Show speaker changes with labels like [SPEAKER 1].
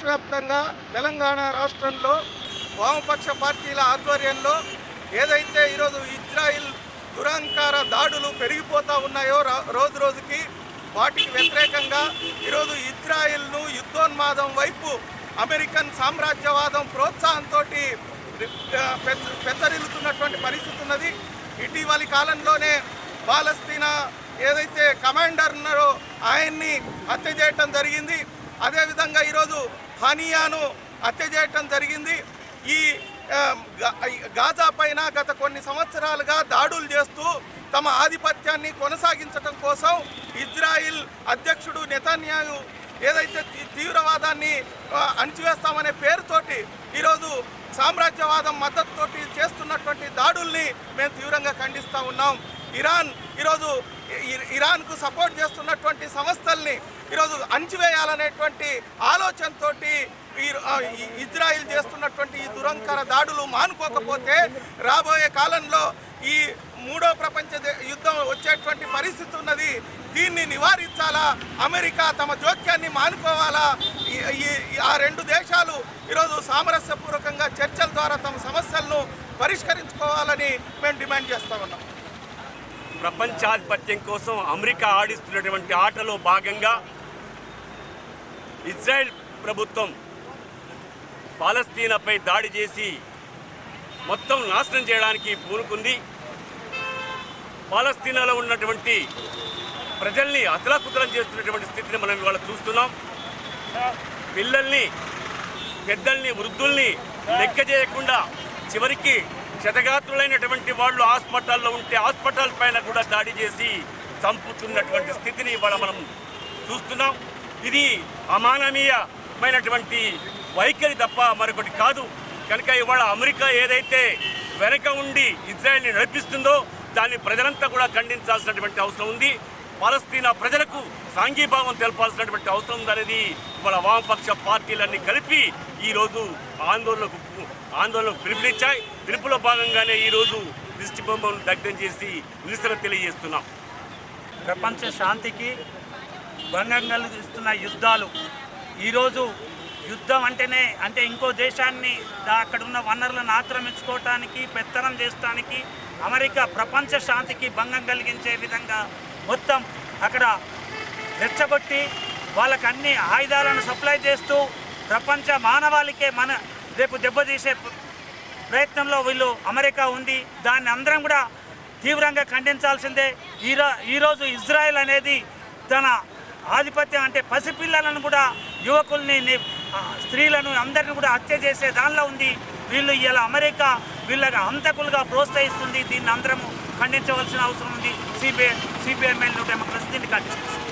[SPEAKER 1] దేశవ్యాప్తంగా తెలంగాణ రాష్ట్రంలో వామపక్ష పార్టీల ఆధ్వర్యంలో ఏదైతే ఈరోజు ఇజ్రాయిల్ దురహంకార దాడులు పెరిగిపోతూ ఉన్నాయో రోజు రోజుకి వాటికి వ్యతిరేకంగా ఈరోజు ఇజ్రాయిల్ను యుద్ధోన్మాదం వైపు అమెరికన్ సామ్రాజ్యవాదం ప్రోత్సాహంతో పెచ్చరిల్లుతున్నటువంటి పరిస్థితి ఉన్నది. ఇటీవలి కాలంలోనే పాలస్తీనా ఏదైతే కమాండర్ ఉన్నారో ఆయన్ని హత్య చేయటం జరిగింది. అదేవిధంగా ఈరోజు హనియాను హత్య చేయటం జరిగింది. ఈ గాజా పైన గత కొన్ని సంవత్సరాలుగా దాడులు చేస్తూ తమ ఆధిపత్యాన్ని కొనసాగించడం కోసం ఇజ్రాయిల్ అధ్యక్షుడు నెతన్యాహు ఏదైతే తీవ్రవాదాన్ని అణచివేస్తామనే పేరుతోటి ఈరోజు సామ్రాజ్యవాదం మద్దతుతోటి చేస్తున్నటువంటి దాడుల్ని మేము తీవ్రంగా ఖండిస్తూ ఉన్నాం. ఈరోజు ఇరాన్కు సపోర్ట్ చేస్తున్నటువంటి సంస్థల్ని ఈరోజు అణచివేయాలనేటువంటి ఆలోచనతో ఇజ్రాయిల్ చేస్తున్నటువంటి ఈ దురంకార దాడులు మానుకోకపోతే రాబోయే కాలంలో ఈ మూడో ప్రపంచ యుద్ధం వచ్చేటువంటి పరిస్థితి ఉన్నది. దీన్ని నివారించాలా, అమెరికా తమ జోక్యాన్ని మానుకోవాలా, ఆ రెండు దేశాలు ఈరోజు సామరస్యపూర్వకంగా చర్చల ద్వారా తమ సమస్యలను పరిష్కరించుకోవాలని మేము డిమాండ్ చేస్తూ ఉన్నాం.
[SPEAKER 2] ప్రపంచాధిపత్యం కోసం అమెరికా ఆడిస్తున్నటువంటి ఆటలో భాగంగా ఇజ్రాయెల్ ప్రభుత్వం పాలస్తీనాపై దాడి చేసి మొత్తం నాశనం చేయడానికి పూనుకుంది. పాలస్తీనాలో ఉన్నటువంటి ప్రజల్ని అతలాకుతలం చేస్తున్నటువంటి స్థితిని మనం ఇవాళ చూస్తున్నాం. పిల్లల్ని, పెద్దల్ని, వృద్ధుల్ని లెక్క చేయకుండా చివరికి క్షతగాత్రులైనటువంటి వాళ్ళు హాస్పిటల్లో ఉంటే హాస్పిటల్ పైన కూడా దాడి చేసి చంపుతున్నటువంటి స్థితిని ఇవాళ మనం చూస్తున్నాం. ఇది అమానవీయమైనటువంటి వైఖరి తప్ప మరొకటి కాదు. కనుక ఇవాళ అమెరికా ఏదైతే వెనక ఉండి ఇజ్రాయెల్ని నడిపిస్తుందో దాన్ని ప్రజలంతా కూడా ఖండించాల్సినటువంటి అవసరం ఉంది. పాలస్తీనా ప్రజలకు సాంఘీభావం తెలపాల్సినటువంటి అవసరం ఉందనేది ఇవాళ వామపక్ష పార్టీలన్నీ కలిపి ఈరోజు ఆందోళనకు పిలుపునిచ్చాయి. పిలుపులో భాగంగానే ఈరోజు దిష్టి బొమ్మను దగ్ధం చేసి నిరసన తెలియజేస్తున్నాం.
[SPEAKER 3] ప్రపంచ శాంతికి భంగం కలిగిస్తున్న యుద్ధాలు, ఈరోజు యుద్ధం అంటే ఇంకో దేశాన్ని అక్కడున్న వనరులను ఆక్రమించుకోవటానికి, పెత్తనం చేయడానికి అమెరికా ప్రపంచ శాంతికి భంగం కలిగించే విధంగా మొత్తం అక్కడ రెచ్చగొట్టి వాళ్ళకి అన్ని ఆయుధాలను సప్లై చేస్తూ ప్రపంచ మానవాళికే రేపు దెబ్బతీసే ప్రయత్నంలో వీళ్ళు అమెరికా ఉంది. దాన్ని అందరం కూడా తీవ్రంగా ఖండించాల్సిందే. ఈరోజు ఇజ్రాయెల్ అనేది తన ఆధిపత్యం అంటే పసిపిల్లలను కూడా, యువకుల్ని, స్త్రీలను అందరిని కూడా హత్య చేసే దానిలో ఉంది. వీళ్ళు ఇలా అమెరికా వీళ్ళకి హంతకులుగా ప్రోత్సహిస్తుంది. దీన్ని అందరము ఖండించవలసిన అవసరం ఉంది. సిపిఐఎంఎల్ డెమోక్రసీ దీన్ని ఖండిస్తుంది.